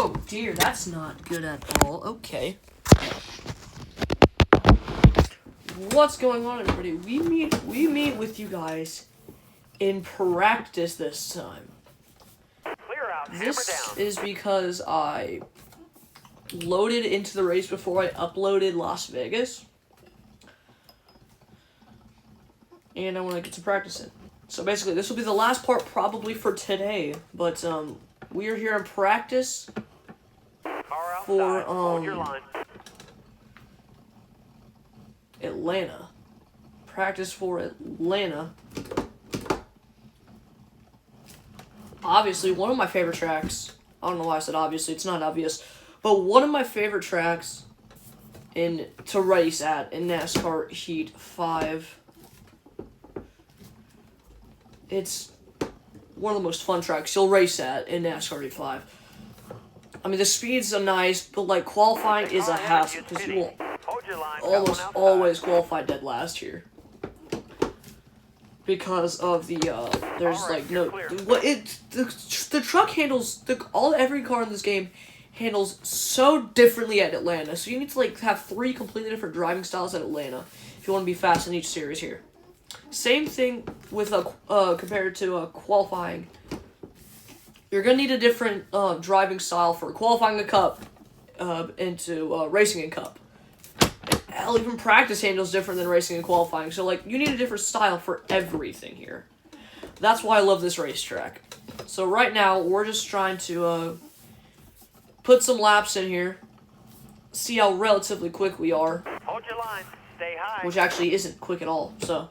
Oh dear, that's not good at all. Okay. What's going on, everybody? We meet with you guys in practice this time. Clear out. This is because I loaded into the race before I uploaded Las Vegas. And I want to get to practice it. So basically, this will be the last part probably for today. But we are here in practice for Hold your line. Atlanta. Practice for Atlanta. Obviously, one of my favorite tracks. I don't know why I said obviously. It's not obvious. But one of my favorite tracks to race at in NASCAR Heat 5. It's one of the most fun tracks you'll race at in NASCAR Heat 5. I mean, the speeds are nice, but, like, qualifying is a hassle, because you will almost always qualify dead last here. Because of the, there's, like, no... The truck handles... Every car in this game handles so differently at Atlanta, so you need to, like, have 3 completely different driving styles at Atlanta if you want to be fast in each series here. Same thing with compared to qualifying. You're gonna need a different driving style for qualifying a cup into racing a cup. Hell, even practice handles different than racing and qualifying. So like, you need a different style for everything here. That's why I love this racetrack. So right now we're just trying to put some laps in here, see how relatively quick we are. Hold your line. Stay high. Which actually isn't quick at all. So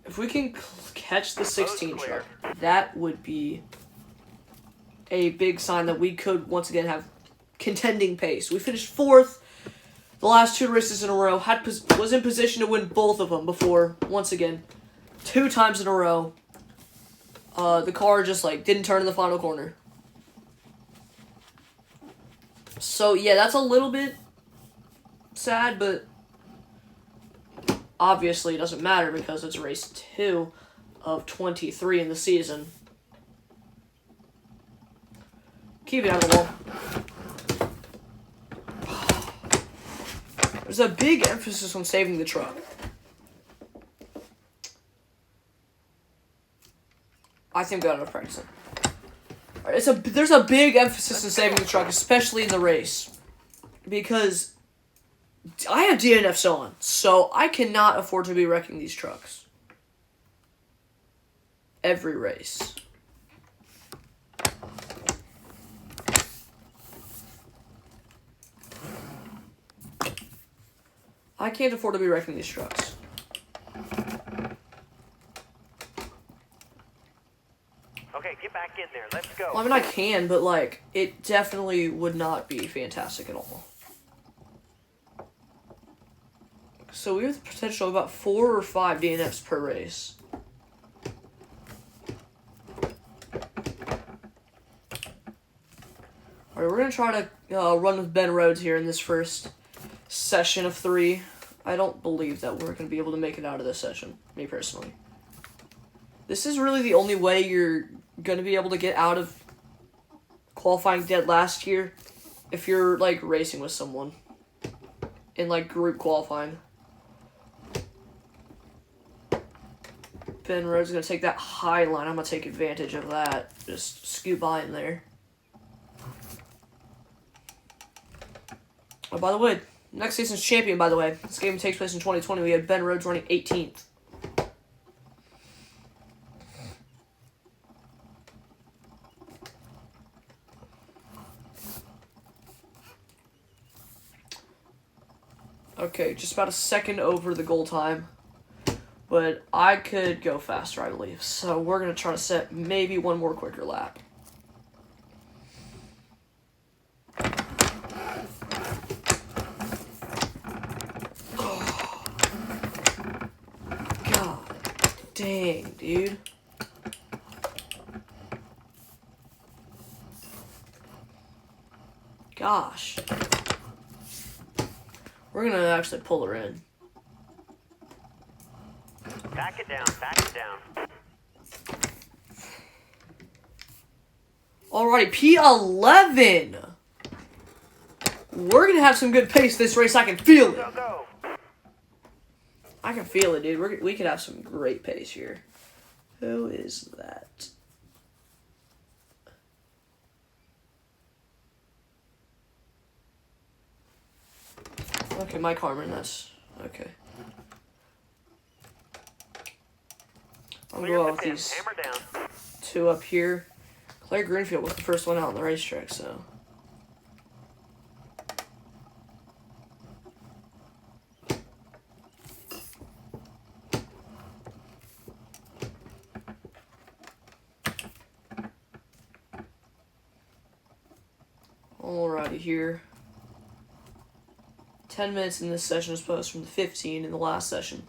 if we can catch the 16 truck, that would be a big sign that we could once again have contending pace. We finished 4th the last 2 races in a row, was in position to win both of them before, once again, 2 times in a row, the car just like didn't turn in the final corner. So yeah, that's a little bit sad, but obviously it doesn't matter because it's race 2 of 23 in the season. Keep it out of the wall. There's a big emphasis on saving the truck. I think we got enough practicing. There's a big emphasis on saving the truck, especially in the race. Because I have DNFs on, so I cannot afford to be wrecking these trucks. Every race. I can't afford to be wrecking these trucks. Okay, get back in there. Let's go. Well, I mean, I can, but, like, it definitely would not be fantastic at all. So we have the potential of about 4 or 5 DNFs per race. Alright, we're going to try to run with Ben Rhodes here in this first session of 3. I don't believe that we're going to be able to make it out of this session, me personally. This is really the only way you're going to be able to get out of qualifying dead last year if you're, like, racing with someone in, like, group qualifying. Ben Rhodes is going to take that high line. I'm going to take advantage of that. Just scoot by in there. Oh, by the way, next season's champion, by the way. This game takes place in 2020. We had Ben Rhodes running 18th. Okay, just about a second over the goal time. But I could go faster, I believe. So we're going to try to set maybe one more quicker lap. Oh. God dang, dude. Gosh. We're going to actually pull her in. Back it down, back it down. Alrighty, P11. We're going to have some good pace this race. I can feel it. Go, go. I can feel it, dude. We could have some great pace here. Who is that? Okay, Mike Harmon, that's... Okay. I'll Clear go the out with pin. these Hammer down. two up here. Claire Greenfield was the first one out on the racetrack, so... Alrighty, here. 10 minutes in this session as opposed from the 15 in the last session.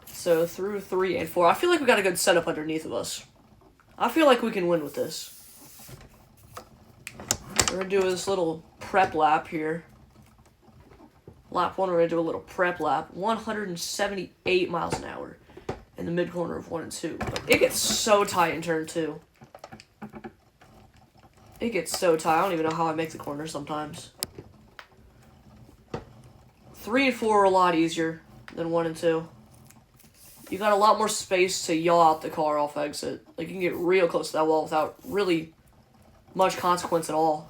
So through 3 and 4. I feel like we got a good setup underneath of us. I feel like we can win with this. We're going to do this little prep lap here. Lap 1, we're going to do a little prep lap. 178 miles an hour in the mid corner of 1 and 2. It gets so tight in turn 2. It gets so tight. I don't even know how I make the corner sometimes. 3 and 4 are a lot easier than 1 and 2. You got a lot more space to yaw out the car off exit. Like, you can get real close to that wall without really much consequence at all.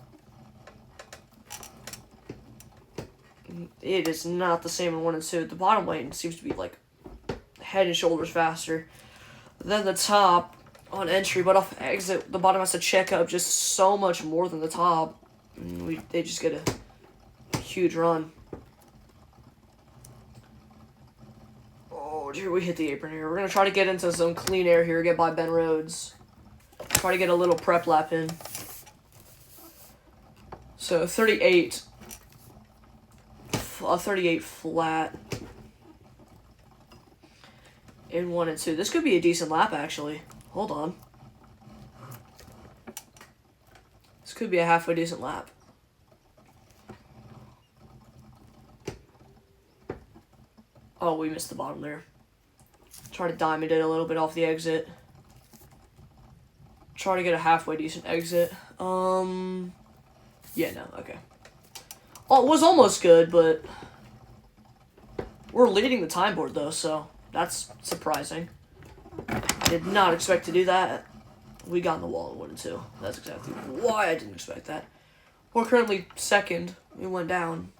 It is not the same in 1 and 2. The bottom lane seems to be, like, head and shoulders faster than the top on entry, but off exit, the bottom has to check up just so much more than the top. And they just get a huge run. Oh, dear, we hit the apron here. We're going to try to get into some clean air here, get by Ben Rhodes. Try to get a little prep lap in. So, 38. 38 flat. In 1 and 2. This could be a decent lap, actually. Hold on. This could be a halfway decent lap. Oh, we missed the bottom there. Try to diamond it a little bit off the exit. Try to get a halfway decent exit. Yeah, no, okay. Oh, it was almost good, but we're leading the time board, though, so that's surprising. Did not expect to do that. We got in the wall in 1 and 2. That's exactly why I didn't expect that. We're currently second. We went down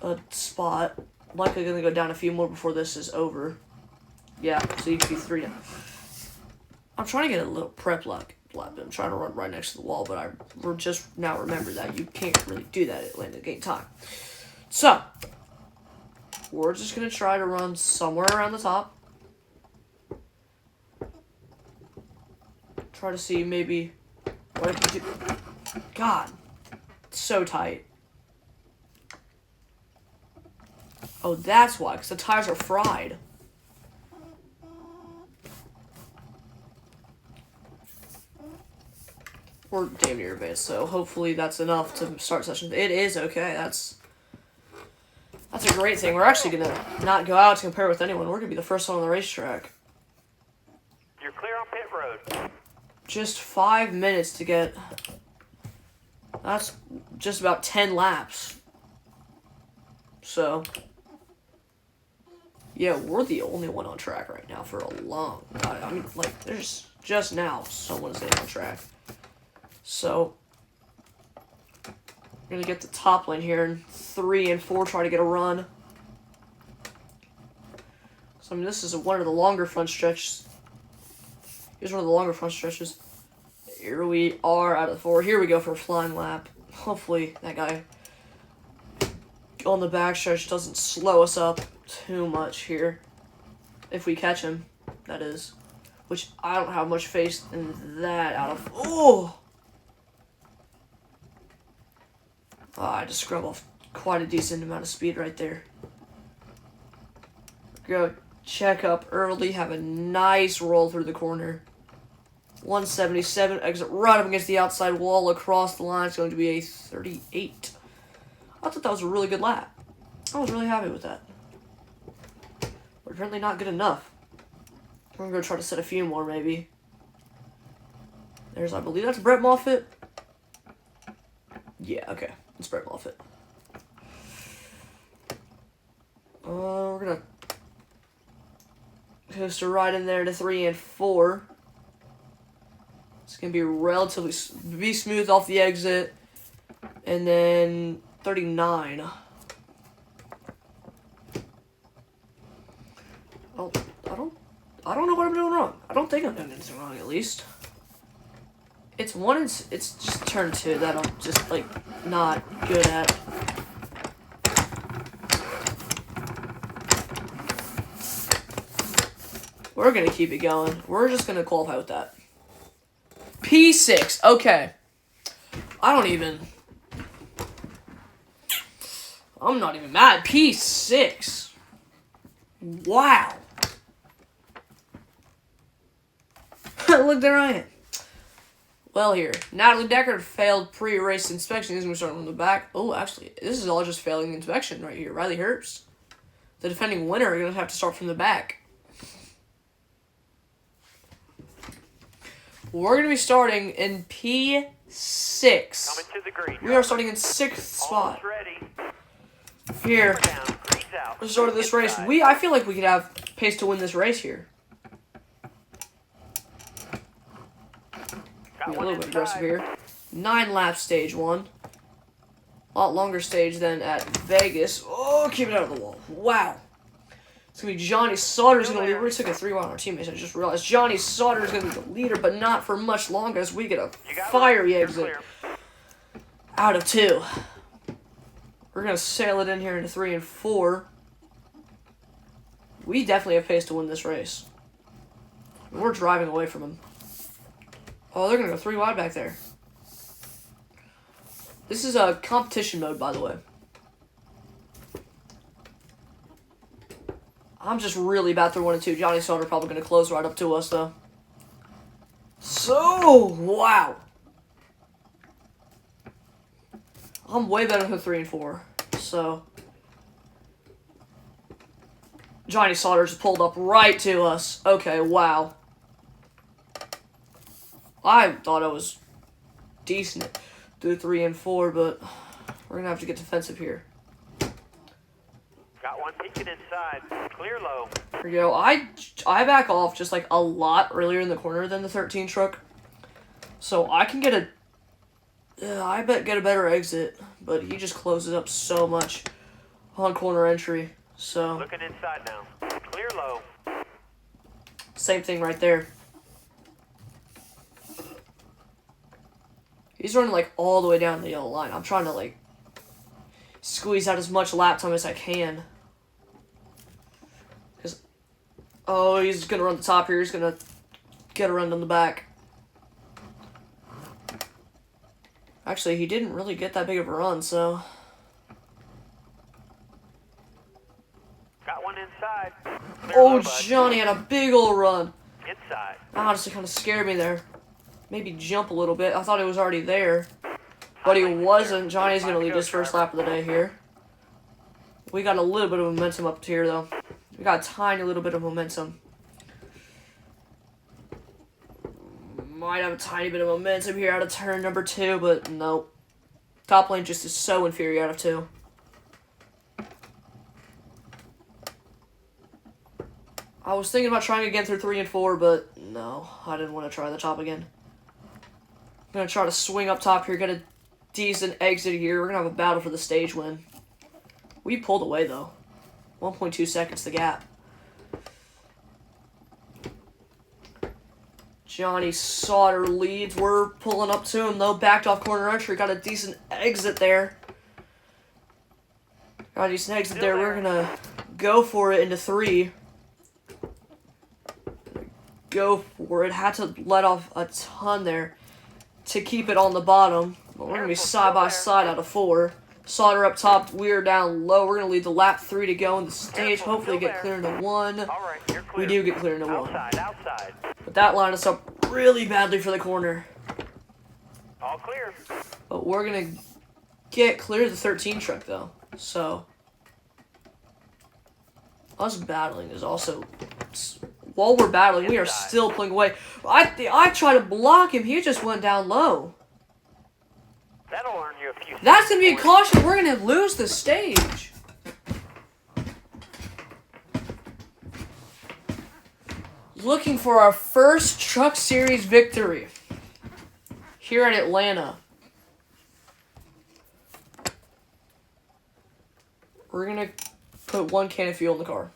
a spot. Likely going to go down a few more before this is over. Yeah, so you can be 3 now. I'm trying to get a little prep lap. I'm trying to run right next to the wall, but I just now remember that you can't really do that at Atlanta Game Time. So, we're just going to try to run somewhere around the top. Try to see maybe what I can do. God, it's so tight. Oh, that's why, because the tires are fried. We're damn near advanced, so hopefully that's enough to start session. It is okay. That's a great thing. We're actually gonna not go out to compare with anyone. We're gonna be the first one on the racetrack. You're clear on pit road. Just 5 minutes to get. That's just about 10 laps. So, yeah, we're the only one on track right now for a long time. I mean, like, there's just now someone's getting on track. So, we're going to get the top lane here in 3 and 4, try to get a run. So, I mean, this is one of the longer front stretches. Here's one of the longer front stretches. Here we are out of 4. Here we go for a flying lap. Hopefully, that guy on the back stretch doesn't slow us up too much here. If we catch him, that is. Which I don't have much faith in that out of... Oh! I just scrub off quite a decent amount of speed right there. Go check up early, have a nice roll through the corner. 177, exit right up against the outside wall across the line. It's going to be a 38. I thought that was a really good lap. I was really happy with that. But apparently not good enough. We're gonna try to set a few more, maybe. There's, I believe that's Brett Moffitt. Yeah, okay. It's Brett Moffitt. We're gonna coaster right in there to 3 and 4. It's gonna be relatively be smooth off the exit, and then 39. I don't know what I'm doing wrong. I don't think I'm doing anything wrong, at least. It's just turn 2 that I'm just, like, not good at. We're gonna keep it going. We're just gonna qualify with that. P6. Okay. I'm not even mad. P6. Wow. Look, there I am. Well, here. Natalie Decker failed pre-race inspection. He's going to start from the back. Oh, actually, this is all just failing inspection right here. Riley Herbst, the defending winner, are going to have to start from the back. We're going to be starting in P6. Coming to the green. We are starting in 6th spot. Ready. Here. Down. Grease out. We started this race. I feel like we could have pace to win this race here. Be a little bit aggressive here. 9 lap stage 1. A lot longer stage than at Vegas. Oh, keep it out of the wall. Wow. It's going to be Johnny Sauter's going to lead. We took a 3-1 on our teammates. I just realized Johnny Sauter is going to be the leader, but not for much longer as we get a fiery exit out of 2. We're going to sail it in here into 3 and 4. We definitely have pace to win this race. We're driving away from him. Oh, they're going to go 3 wide back there. This is a competition mode, by the way. I'm just really bad through 1 and 2. Johnny Sauter probably going to close right up to us, though. So, wow. I'm way better than 3 and 4. So, Johnny Sauter's pulled up right to us. Okay, wow. I thought I was decent through 3 and 4, but we're going to have to get defensive here. Got one peeking inside. Clear low. Here we go. I back off just like a lot earlier in the corner than the 13 truck. So I can get I bet get a better exit, but he just closes up so much on corner entry. So Looking inside now. Clear low. same thing right there. He's running like all the way down the yellow line. I'm trying to like squeeze out as much lap time as I can. Oh, he's gonna run the top here. He's gonna get a run on the back. Actually, he didn't really get that big of a run, so. Got one inside. Clear Oh, low, bud. Johnny had a big old run. Inside. Honestly, kind of scared me there. Maybe jump a little bit. I thought he was already there, but he wasn't. Johnny's gonna lead his first lap of the day here. We got a little bit of momentum up here, though. We got a tiny little bit of momentum. Might have a tiny bit of momentum here out of turn number 2, but nope. Top lane just is so inferior out of 2. I was thinking about trying again through 3 and 4, but no, I didn't want to try the top again. I'm going to try to swing up top here, get a decent exit here. We're going to have a battle for the stage win. We pulled away, though. 1.2 seconds the gap. Johnny Sauter leads. We're pulling up to him, though. Backed off corner entry. Got a decent exit there. Got a decent exit there. We're going to go for it into 3. Go for it. Had to let off a ton there to keep it on the bottom. But we're going to be side by side out of 4. Sauter up top, we're down low. We're going to lead the lap 3 to go in the stage. Hopefully get clear into 1. All right, you're clear. We do get clear into 1. Outside. But that lined us up really badly for the corner. All clear. But we're going to get clear of the 13 truck, though. So, us battling is also while we're battling, we are still pulling away. I tried to block him. He just went down low. That'll earn you a few. That's going to be a caution. We're going to lose the stage. Looking for our first Truck Series victory here in Atlanta. We're going to put 1 can of fuel in the car.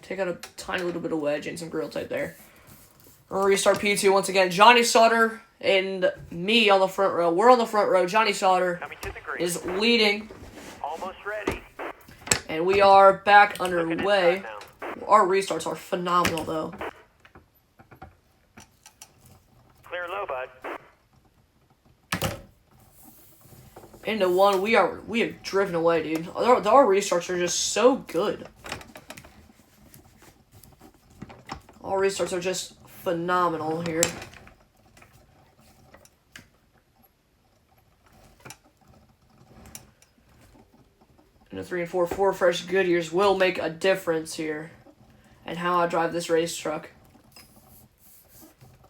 Take out a tiny little bit of wedge and some grill tape there. We're going to restart P2 once again. Johnny Sauter and me on the front row. We're on the front row. Johnny Sauter is leading. Almost ready. And we are back underway. Our restarts are phenomenal, though. Clear low, bud. Into 1, we have driven away, dude. Our restarts are just so good. Our restarts are just phenomenal here. Into 3 and 4, 4 fresh Goodyears will make a difference here. And how I drive this race truck.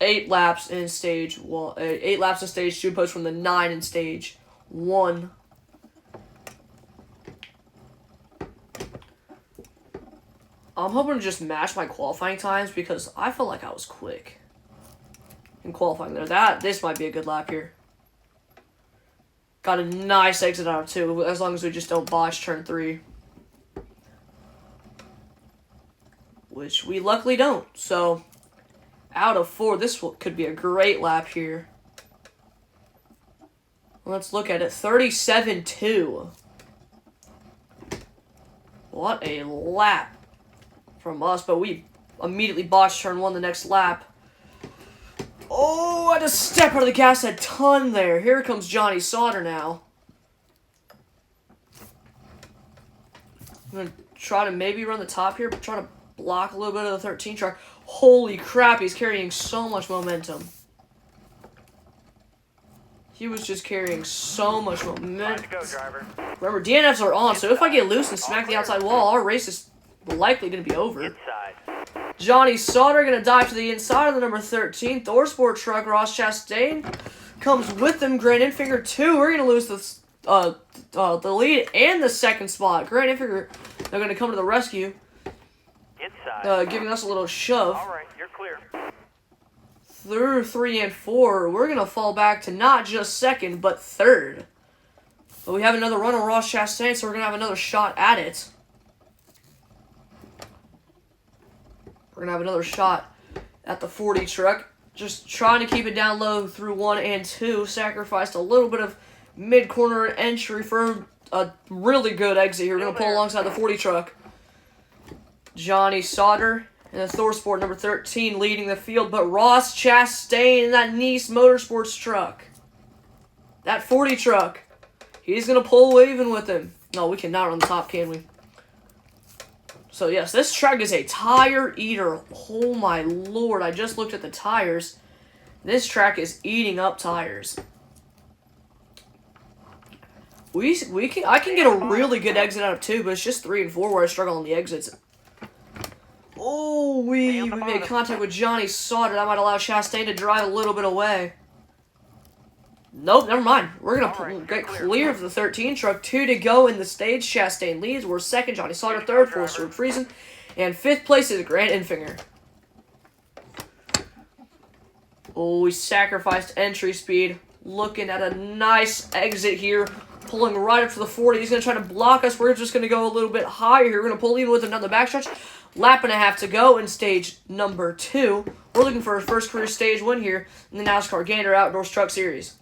8 laps in stage 1. 8 laps in stage 2, post from the 9 in stage 1. I'm hoping to just match my qualifying times because I feel like I was quick in qualifying there. This might be a good lap here. Got a nice exit out of 2, as long as we just don't botch turn 3. Which we luckily don't. So, out of 4, this could be a great lap here. Let's look at it. 37-2. What a lap from us, but we immediately botched turn 1 the next lap. Oh, I just stepped out of the gas a ton there. Here comes Johnny Sauter now. I'm going to try to maybe run the top here, but try to block a little bit of the 13 truck. Holy crap, he's carrying so much momentum. He was just carrying so much momentum. Go, driver. Remember, DNFs are on, so if I get loose and smack the outside wall, our race is likely going to be over. Inside. Johnny Sauter going to dive to the inside of the number 13 Thorsport truck. Ross Chastain comes with them. Grant Enfinger 2. We're going to lose the lead and the second spot. Grant Enfinger, they're going to come to the rescue. Inside. Giving us a little shove. All right, you're clear. Through 3 and 4, we're going to fall back to not just second, but third. But we have another run on Ross Chastain, so we're going to have another shot at it. We're going to have another shot at the 40 truck. Just trying to keep it down low through 1 and 2. Sacrificed a little bit of mid-corner entry for a really good exit here. We're going to pull alongside the 40 truck. Johnny Sauter and the Thorsport number 13 leading the field, but Ross Chastain in that Nice Motorsports truck. That 40 truck. He's going to pull waving with him. No, we cannot run the top, can we? So, yes, this truck is a tire eater. Oh, my Lord. I just looked at the tires. This track is eating up tires. I can get a really good exit out of 2, but it's just 3 and 4 where I struggle on the exits. Oh, we made contact with Johnny Sauter. That might allow Chastain to drive a little bit away. Nope, never mind. We're going to get clear of the 13 truck. 2 to go in the stage. Chastain leads. We're second. Johnny Sauter third. Fourth, Stuart Friesen. And 5th place is Grant Enfinger. Oh, we sacrificed entry speed. Looking at a nice exit here. Pulling right up to the 40. He's going to try to block us. We're just going to go a little bit higher here. We're going to pull even with him down the backstretch. Lap and a half to go in stage number 2. We're looking for our first career stage win here in the NASCAR Gander Outdoors Truck Series.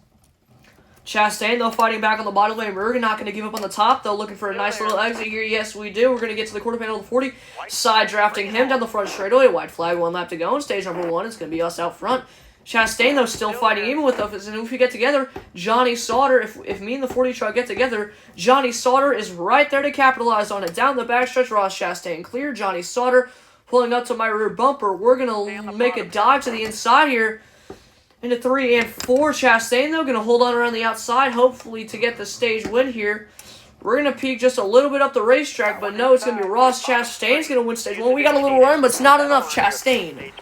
Chastain, though, fighting back on the bottom lane. We're not going to give up on the top, though, looking for a nice little exit here. Yes, we do. We're going to get to the quarter panel of the 40. Side drafting him down the front straightaway. White flag, 1 lap to go in stage number 1. It's going to be us out front. Chastain, though, still fighting even with us. And if we get together, Johnny Sauter, if me and the 40 truck get together, Johnny Sauter is right there to capitalize on it. Down the backstretch, Ross Chastain clear. Johnny Sauter pulling up to my rear bumper. We're going to make a dive to the inside here. Into 3 and 4. Chastain, though, going to hold on around the outside, hopefully to get the stage win here. We're going to peek just a little bit up the racetrack, but no, it's going to be Ross Chastain's going to win stage 1. We got a little run, but it's not enough. Chastain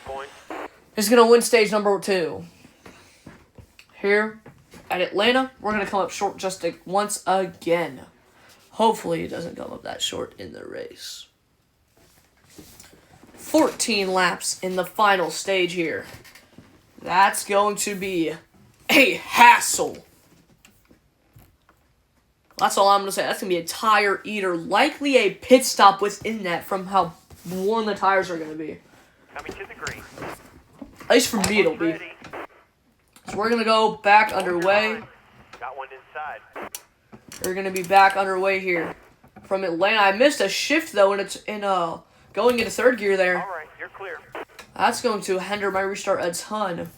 is going to win stage number 2. Here at Atlanta, we're going to come up short just once again. Hopefully it doesn't come up that short in the race. 14 laps in the final stage here. That's going to be a hassle. That's all I'm going to say. That's going to be a tire eater. Likely a pit stop within that from how worn the tires are going to be. Coming to the green. At least for me it'll be. So we're going to go back underway. Got one inside. We're going to be back underway here from Atlanta. I missed a shift, though, in going into third gear there. All right, you're clear. That's going to hinder my restart a ton.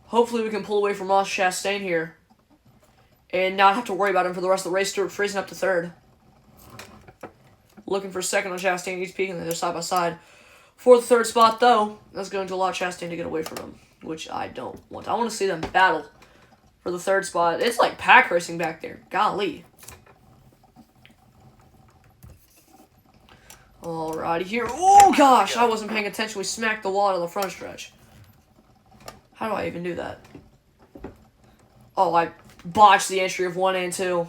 Hopefully we can pull away from Ross Chastain here. And not have to worry about him for the rest of the race. Stewart freezing up to third. Looking for second on Chastain. He's peeking. They're side by side. For the third spot, though, that's going to allow Chastain to get away from him, which I don't want. I want to see them battle for the third spot. It's like pack racing back there. Golly. Alrighty here. Oh, gosh. I wasn't paying attention. We smacked the wall on the front stretch. How do I even do that? Oh, I botched the entry of 1 and 2.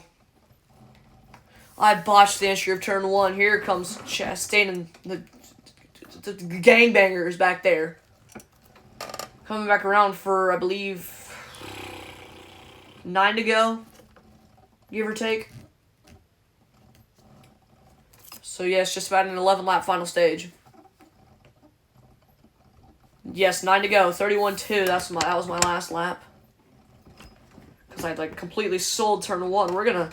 I botched the entry of turn 1. Here comes Chastain and the gangbangers back there. Coming back around for, I believe, 9 to go. Give or take. So, yeah, it's just about an 11-lap final stage. Yes, 9 to go. 31-2. That was my last lap. Because I like completely sold turn 1. We're gonna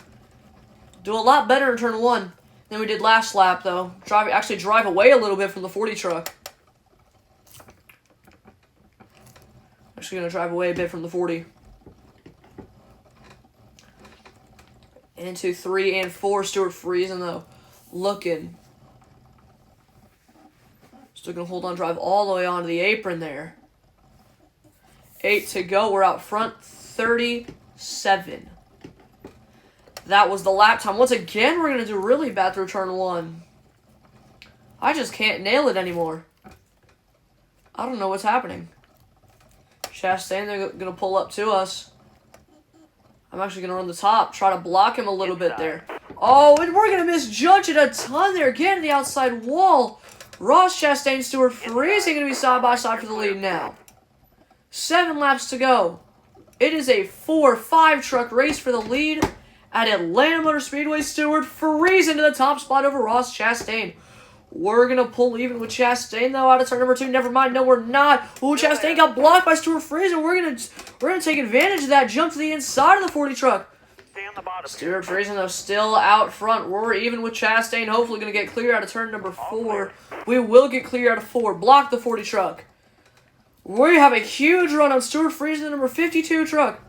do a lot better in turn 1 than we did last lap, though. Actually drive away a little bit from the 40 truck. Actually gonna drive away a bit from the 40. Into 3 and 4. Stewart freezing though. Looking. Still gonna hold on, drive all the way onto the apron there. 8 to go. We're out front. 37. That was the lap time. Once again, we're going to do really bad through turn 1. I just can't nail it anymore. I don't know what's happening. Chastain, they're going to pull up to us. I'm actually going to run the top, try to block him a little bit there. Oh, and we're going to misjudge it a ton there. Getting the outside wall. Ross Chastain, Stewart freezing, going to be side by side for the lead now. 7 laps to go. It is a 4-5 truck race for the lead at Atlanta Motor Speedway. Stewart freezing to the top spot over Ross Chastain. We're going to pull even with Chastain, though, out of turn number 2. Never mind. No, we're not. Ooh, Chastain got blocked by Stewart freezing. We're gonna take advantage of that. Jump to the inside of the 40 truck. Stay on the bottom. Stewart freezing, though, still out front. We're even with Chastain. Hopefully going to get clear out of turn number 4. We will get clear out of 4. Block the 40 truck. We have a huge run on Stewart Friesen, the number 52 truck.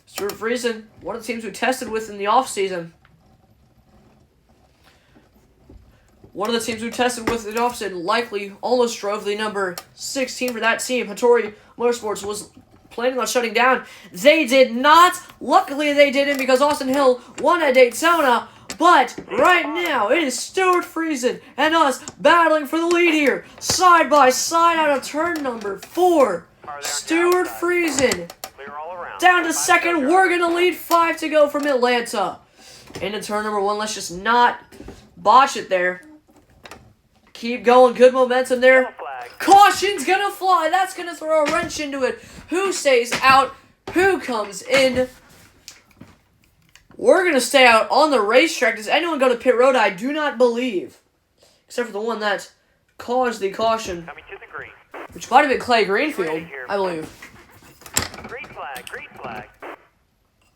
Stewart Friesen, one of the teams we tested with in the offseason. One of the teams we tested with in the offseason likely almost drove the number 16 for that team. Hattori Motorsports was planning on shutting down. They did not. Luckily, they didn't because Austin Hill won at Daytona. But right now, it is Stewart Friesen and us battling for the lead here. Side by side out of turn number 4. Stewart Friesen down to second. We're going to lead 5 to go from Atlanta. Into turn number 1. Let's just not botch it there. Keep going. Good momentum there. Caution's going to fly. That's going to throw a wrench into it. Who stays out? Who comes in? We're going to stay out on the racetrack. Does anyone go to pit road? I do not believe. Except for the one that caused the caution. Coming to the green. Which might have been Clay Greenfield, I believe. Green flag, green flag.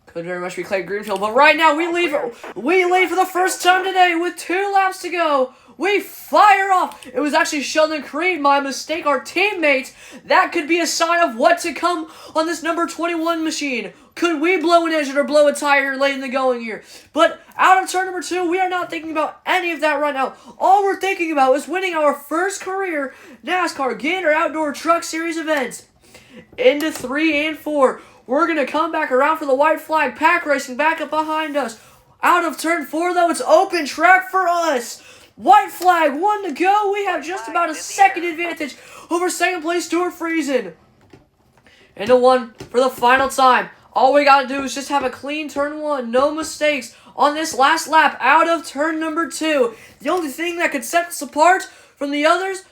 Could very much be Clay Greenfield. But right now, we lead for the first time today with 2 laps to go. We fire off. It was actually Sheldon Creed, my mistake, our teammate. That could be a sign of what to come on this number 21 machine. Could we blow an engine or blow a tire late in the going here? But out of turn number 2, we are not thinking about any of that right now. All we're thinking about is winning our first career NASCAR Gator Outdoor Truck Series event. Into 3 and 4. We're going to come back around for the white flag. Pack racing back up behind us. Out of turn 4, though, it's open track for us. White flag, 1 to go. We have just about a second advantage over second place Stuart Friesen. Into 1 for the final time. All we gotta do is just have a clean turn 1. No mistakes on this last lap out of turn number 2. The only thing that could set us apart from the others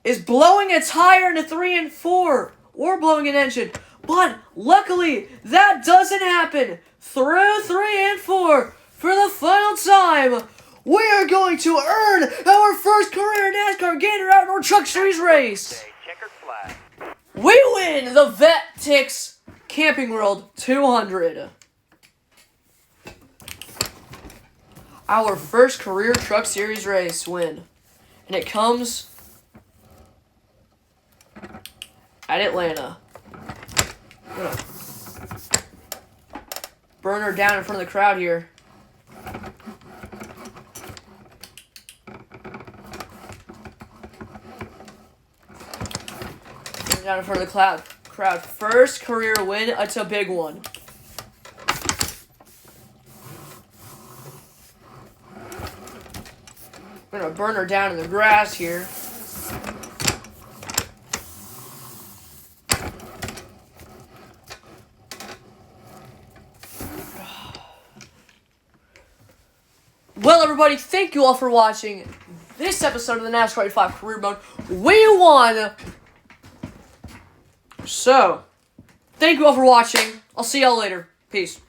is blowing a tire into 3 and 4. Or blowing an engine. But luckily, that doesn't happen. Through 3 and 4 for the final time. We are going to earn our first career NASCAR Gator Outdoor Truck Series race. Checkered flag. We win the Vet Tix Camping World 200. Our first career Truck Series race win. And it comes at Atlanta. Burn her down in front of the crowd here. Burn her down in front of the crowd. First career win. It's a big one. We're gonna burn her down in the grass here. Well, everybody, thank you all for watching this episode of the NASCAR 85 Career Mode. We won! So, thank you all for watching. I'll see y'all later. Peace.